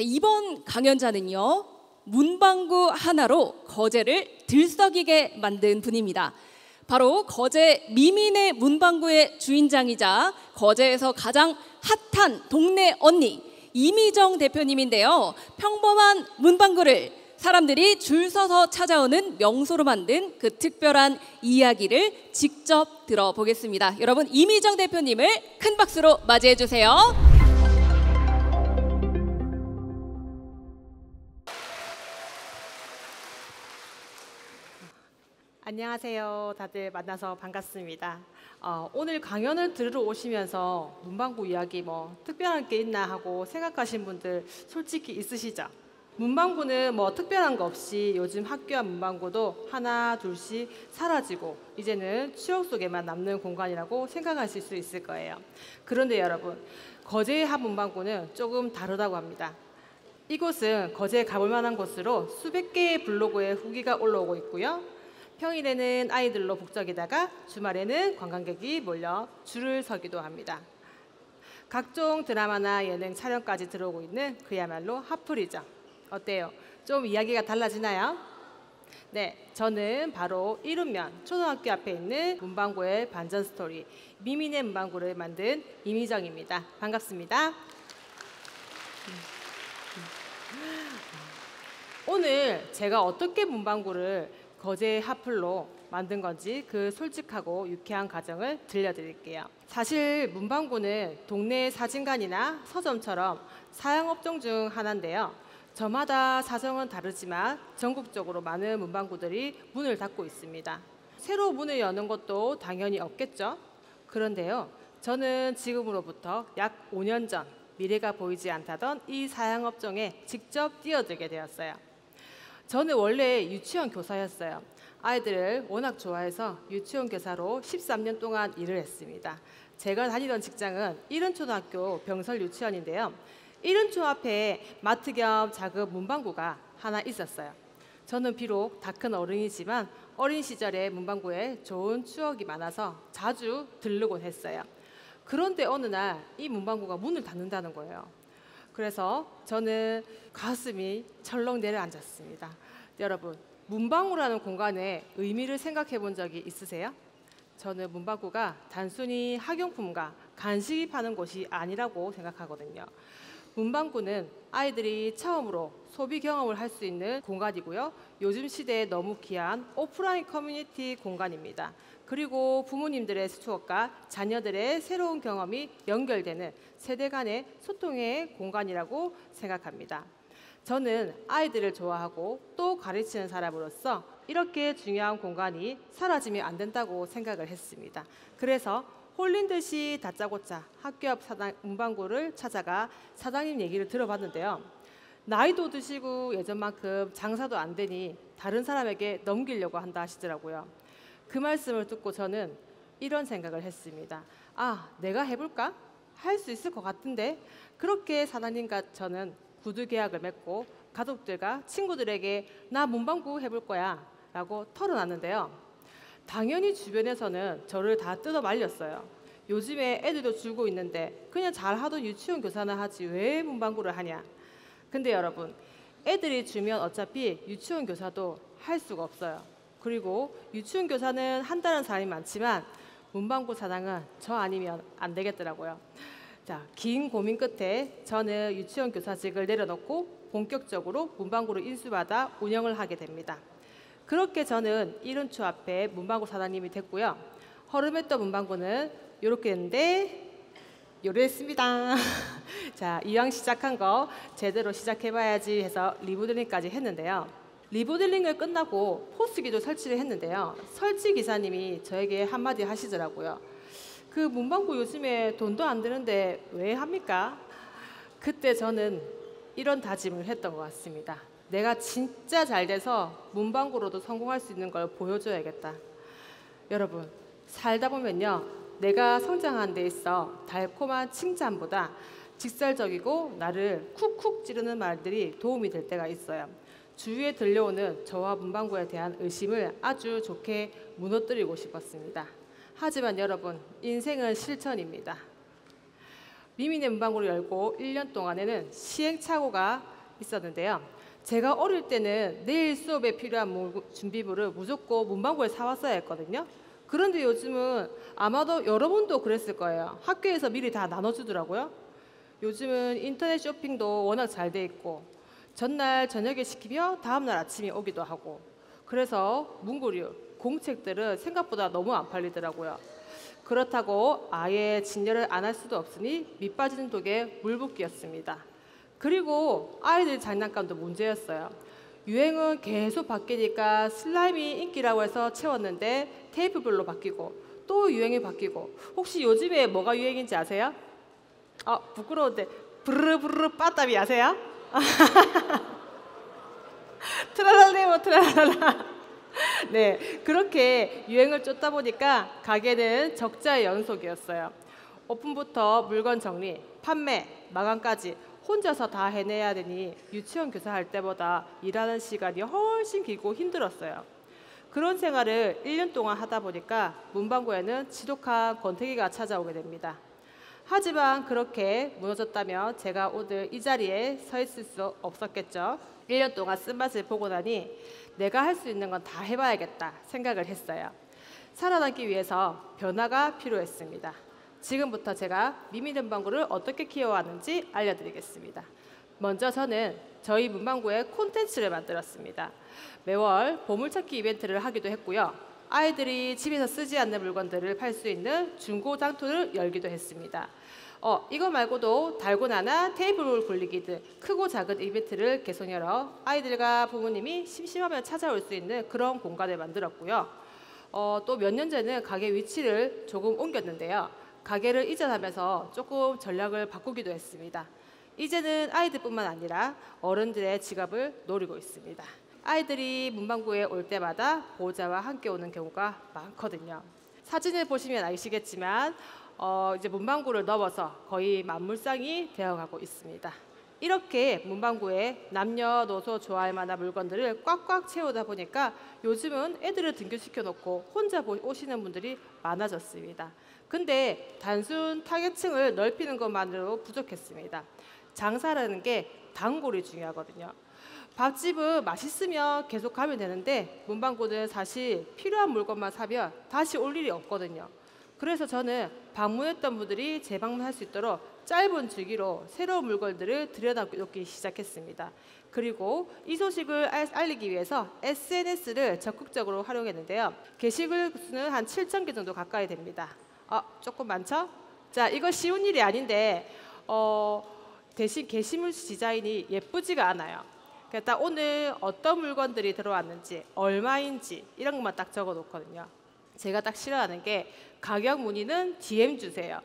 이번 강연자는요, 문방구 하나로 거제를 들썩이게 만든 분입니다. 바로 거제 미민의 문방구의 주인장이자 거제에서 가장 핫한 동네 언니 이미정 대표님인데요. 평범한 문방구를 사람들이 줄 서서 찾아오는 명소로 만든 그 특별한 이야기를 직접 들어보겠습니다. 여러분, 이미정 대표님을 큰 박수로 맞이해 주세요. 안녕하세요. 다들 만나서 반갑습니다. 오늘 강연을 들으러 오시면서 문방구 이야기 특별한 게 있나 하고 생각하신 분들 솔직히 있으시죠? 문방구는 특별한 거 없이 요즘 학교 앞 문방구도 하나 둘씩 사라지고 이제는 추억 속에만 남는 공간이라고 생각하실 수 있을 거예요. 그런데 여러분, 거제의 한 문방구는 조금 다르다고 합니다. 이곳은 거제에 가볼 만한 곳으로 수백 개의 블로그에 후기가 올라오고 있고요. 평일에는 아이들로 북적이다가 주말에는 관광객이 몰려 줄을 서기도 합니다. 각종 드라마나 예능 촬영까지 들어오고 있는 그야말로 핫플이죠. 어때요? 좀 이야기가 달라지나요? 네, 저는 바로 이른면 초등학교 앞에 있는 문방구의 반전 스토리 미민의 문방구를 만든 이미정입니다. 반갑습니다. 오늘 제가 어떻게 문방구를 거제의 핫플로 만든 건지 그 솔직하고 유쾌한 과정을 들려드릴게요. 사실 문방구는 동네 사진관이나 서점처럼 사양업종 중 하나인데요. 저마다 사정은 다르지만 전국적으로 많은 문방구들이 문을 닫고 있습니다. 새로 문을 여는 것도 당연히 없겠죠. 그런데요, 저는 지금으로부터 약 5년 전 미래가 보이지 않다던 이 사양업종에 직접 뛰어들게 되었어요. 저는 원래 유치원 교사였어요. 아이들을 워낙 좋아해서 유치원 교사로 13년 동안 일을 했습니다. 제가 다니던 직장은 이른초등학교 병설 유치원인데요. 이른초 앞에 마트 겸 작은 문방구가 하나 있었어요. 저는 비록 다 큰 어른이지만 어린 시절에 문방구에 좋은 추억이 많아서 자주 들르곤 했어요. 그런데 어느 날 이 문방구가 문을 닫는다는 거예요. 그래서 저는 가슴이 철렁 내려앉았습니다. 여러분, 문방구라는 공간의 의미를 생각해 본 적이 있으세요? 저는 문방구가 단순히 학용품과 간식이 파는 곳이 아니라고 생각하거든요. 문방구는 아이들이 처음으로 소비 경험을 할 수 있는 공간이고요. 요즘 시대에 너무 귀한 오프라인 커뮤니티 공간입니다. 그리고 부모님들의 추억과 자녀들의 새로운 경험이 연결되는 세대 간의 소통의 공간이라고 생각합니다. 저는 아이들을 좋아하고 또 가르치는 사람으로서 이렇게 중요한 공간이 사라지면 안 된다고 생각을 했습니다. 그래서 홀린 듯이 다짜고짜 학교 앞 문방구를 찾아가 사장님 얘기를 들어봤는데요. 나이도 드시고 예전만큼 장사도 안 되니 다른 사람에게 넘기려고 한다 하시더라고요. 그 말씀을 듣고 저는 이런 생각을 했습니다. 내가 해볼까? 할 수 있을 것 같은데? 그렇게 사장님과 저는 구두 계약을 맺고 가족들과 친구들에게 나 문방구 해볼 거야 라고 털어놨는데요. 당연히 주변에서는 저를 다 뜯어 말렸어요. 요즘에 애들도 줄고 있는데 그냥 잘하던 유치원 교사나 하지 왜 문방구를 하냐. 근데 여러분, 애들이 줄면 어차피 유치원 교사도 할 수가 없어요. 그리고 유치원 교사는 한다는 사람이 많지만 문방구 사장은 저 아니면 안 되겠더라고요. 자, 긴 고민 끝에 저는 유치원 교사직을 내려놓고 본격적으로 문방구를 인수받아 운영을 하게 됩니다. 그렇게 저는 이른초 앞에 문방구 사장님이 됐고요. 허름했던 문방구는 이렇게 했는데 요랬습니다. 자, 이왕 시작한 거 제대로 시작해봐야지 해서 리모델링까지 했는데요. 리모델링을 끝나고 포스기도 설치를 했는데요. 설치 기사님이 저에게 한마디 하시더라고요. 그 문방구 요즘에 돈도 안 드는데 왜 합니까? 그때 저는 이런 다짐을 했던 것 같습니다. 내가 진짜 잘 돼서 문방구로도 성공할 수 있는 걸 보여줘야겠다. 여러분, 살다 보면요, 내가 성장하는 데 있어 달콤한 칭찬보다 직설적이고 나를 쿡쿡 찌르는 말들이 도움이 될 때가 있어요. 주위에 들려오는 저와 문방구에 대한 의심을 아주 좋게 무너뜨리고 싶었습니다. 하지만 여러분, 인생은 실천입니다. 미민의 문방구를 열고 1년 동안에는 시행착오가 있었는데요. 제가 어릴 때는 내일 수업에 필요한 준비물을 무조건 문방구에 사왔어야 했거든요. 그런데 요즘은 아마도 여러분도 그랬을 거예요. 학교에서 미리 다 나눠주더라고요. 요즘은 인터넷 쇼핑도 워낙 잘 돼 있고 전날 저녁에 시키며 다음날 아침에 오기도 하고, 그래서 문구류, 공책들은 생각보다 너무 안 팔리더라고요. 그렇다고 아예 진열을 안 할 수도 없으니 밑 빠지는 독에 물 붓기였습니다. 그리고 아이들 장난감도 문제였어요. 유행은 계속 바뀌니까 슬라임이 인기라고 해서 채웠는데 테이프별로 바뀌고 또 유행이 바뀌고, 혹시 요즘에 뭐가 유행인지 아세요? 부끄러운데 브르르브르 빠따비 아세요? 트랄랄레모 트랄랄라. 네, 그렇게 유행을 쫓다 보니까 가게는 적자의 연속이었어요. 오픈부터 물건 정리, 판매, 마감까지 혼자서 다 해내야 되니 유치원 교사할 때보다 일하는 시간이 훨씬 길고 힘들었어요. 그런 생활을 1년 동안 하다 보니까 문방구에는 지독한 권태기가 찾아오게 됩니다. 하지만 그렇게 무너졌다면 제가 오늘 이 자리에 서 있을 수 없었겠죠. 1년 동안 쓴맛을 보고 나니 내가 할 수 있는 건 다 해봐야겠다 생각을 했어요. 살아남기 위해서 변화가 필요했습니다. 지금부터 제가 미미 문방구를 어떻게 키워왔는지 알려드리겠습니다. 먼저 저는 저희 문방구에 콘텐츠를 만들었습니다. 매월 보물찾기 이벤트를 하기도 했고요. 아이들이 집에서 쓰지 않는 물건들을 팔 수 있는 중고 장터를 열기도 했습니다. 이거 말고도 달고나나 테이블 굴리기 등 크고 작은 이벤트를 계속 열어 아이들과 부모님이 심심하면 찾아올 수 있는 그런 공간을 만들었고요. 또 몇 년 전에는 가게 위치를 조금 옮겼는데요. 가게를 이전하면서 조금 전략을 바꾸기도 했습니다. 이제는 아이들뿐만 아니라 어른들의 지갑을 노리고 있습니다. 아이들이 문방구에 올 때마다 보호자와 함께 오는 경우가 많거든요. 사진을 보시면 아시겠지만 이제 문방구를 넘어서 거의 만물상이 되어가고 있습니다. 이렇게 문방구에 남녀노소 좋아할 만한 물건들을 꽉꽉 채우다 보니까 요즘은 애들을 등교시켜 놓고 혼자 오시는 분들이 많아졌습니다. 근데 단순 타겟층을 넓히는 것만으로 부족했습니다. 장사라는 게 단골이 중요하거든요. 밥집은 맛있으면 계속 가면 되는데 문방구는 사실 필요한 물건만 사면 다시 올 일이 없거든요. 그래서 저는 방문했던 분들이 재방문할 수 있도록 짧은 주기로 새로운 물건들을 들여다보기 시작했습니다. 그리고 이 소식을 알리기 위해서 SNS를 적극적으로 활용했는데요. 게시글 수는 한 7,000개 정도 가까이 됩니다. 조금 많죠? 자, 이거 쉬운 일이 아닌데 대신 게시물 디자인이 예쁘지가 않아요. 그래서 오늘 어떤 물건들이 들어왔는지, 얼마인지 이런 것만 딱 적어 놓거든요. 제가 딱 싫어하는 게 가격 문의는 DM 주세요.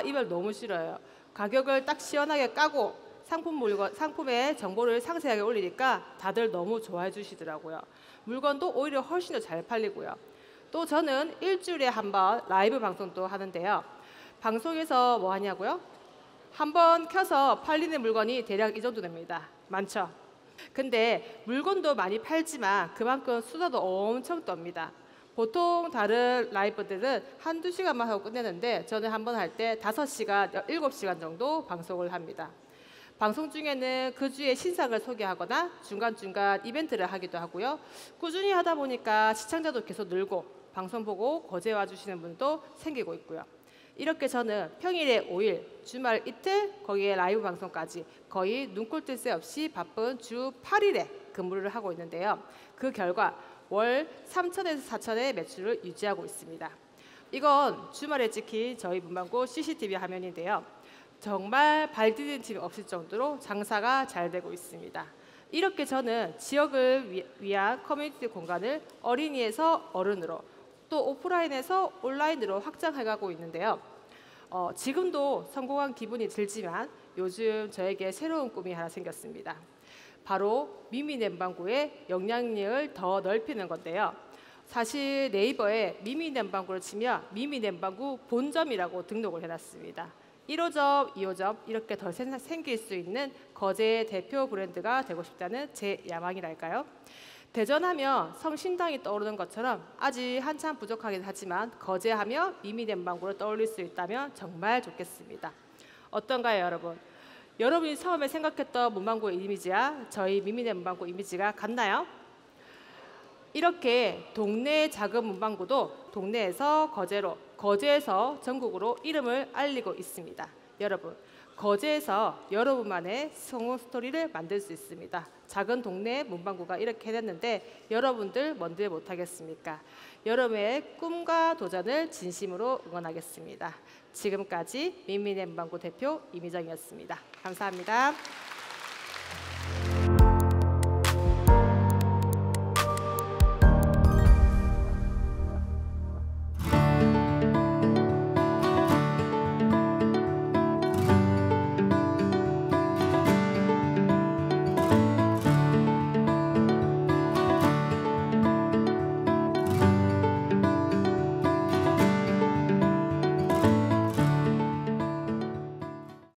이 말 너무 싫어요. 가격을 딱 시원하게 까고 상품의 정보를 상세하게 올리니까 다들 너무 좋아해 주시더라고요. 물건도 오히려 훨씬 더 잘 팔리고요. 또 저는 일주일에 한 번 라이브 방송도 하는데요. 방송에서 뭐 하냐고요? 한 번 켜서 팔리는 물건이 대략 이 정도 됩니다. 많죠? 근데 물건도 많이 팔지만 그만큼 수다도 엄청 떱니다. 보통 다른 라이브들은 한두 시간만 하고 끝내는데 저는 한 번 할 때 5시간, 7시간 정도 방송을 합니다. 방송 중에는 그 주의 신상을 소개하거나 중간중간 이벤트를 하기도 하고요. 꾸준히 하다 보니까 시청자도 계속 늘고 방송 보고 거제 와주시는 분도 생기고 있고요. 이렇게 저는 평일에 5일, 주말 이틀, 거기에 라이브 방송까지 거의 눈꼴 뜰 새 없이 바쁜 주 8일에 근무를 하고 있는데요. 그 결과 월 3천에서 4천의 매출을 유지하고 있습니다. 이건 주말에 찍힌 저희 문방구 CCTV 화면인데요. 정말 발 디딘 틈이 없을 정도로 장사가 잘 되고 있습니다. 이렇게 저는 지역을 위한 커뮤니티 공간을 어린이에서 어른으로 또 오프라인에서 온라인으로 확장해가고 있는데요. 지금도 성공한 기분이 들지만 요즘 저에게 새로운 꿈이 하나 생겼습니다. 바로 미미 문방구의 영향력을 더 넓히는 건데요. 사실 네이버에 미미 문방구를 치면 미미 문방구 본점이라고 등록을 해놨습니다. 1호점, 2호점 이렇게 더 생길 수 있는 거제의 대표 브랜드가 되고 싶다는 제 야망이랄까요? 대전하면 성신당이 떠오르는 것처럼 아직 한참 부족하긴 하지만 거제하며 미미 문방구를 떠올릴 수 있다면 정말 좋겠습니다. 어떤가요, 여러분? 여러분이 처음에 생각했던 문방구의 이미지와 저희 미미네 문방구 이미지가 같나요? 이렇게 동네 작은 문방구도 동네에서 거제로, 거제에서 전국으로 이름을 알리고 있습니다. 여러분, 거제에서 여러분만의 성공 스토리를 만들 수 있습니다. 작은 동네 문방구가 이렇게 됐는데 여러분들 뭔들 못하겠습니까? 여러분의 꿈과 도전을 진심으로 응원하겠습니다. 지금까지 민민의 문방구 대표 이미정이었습니다. 감사합니다.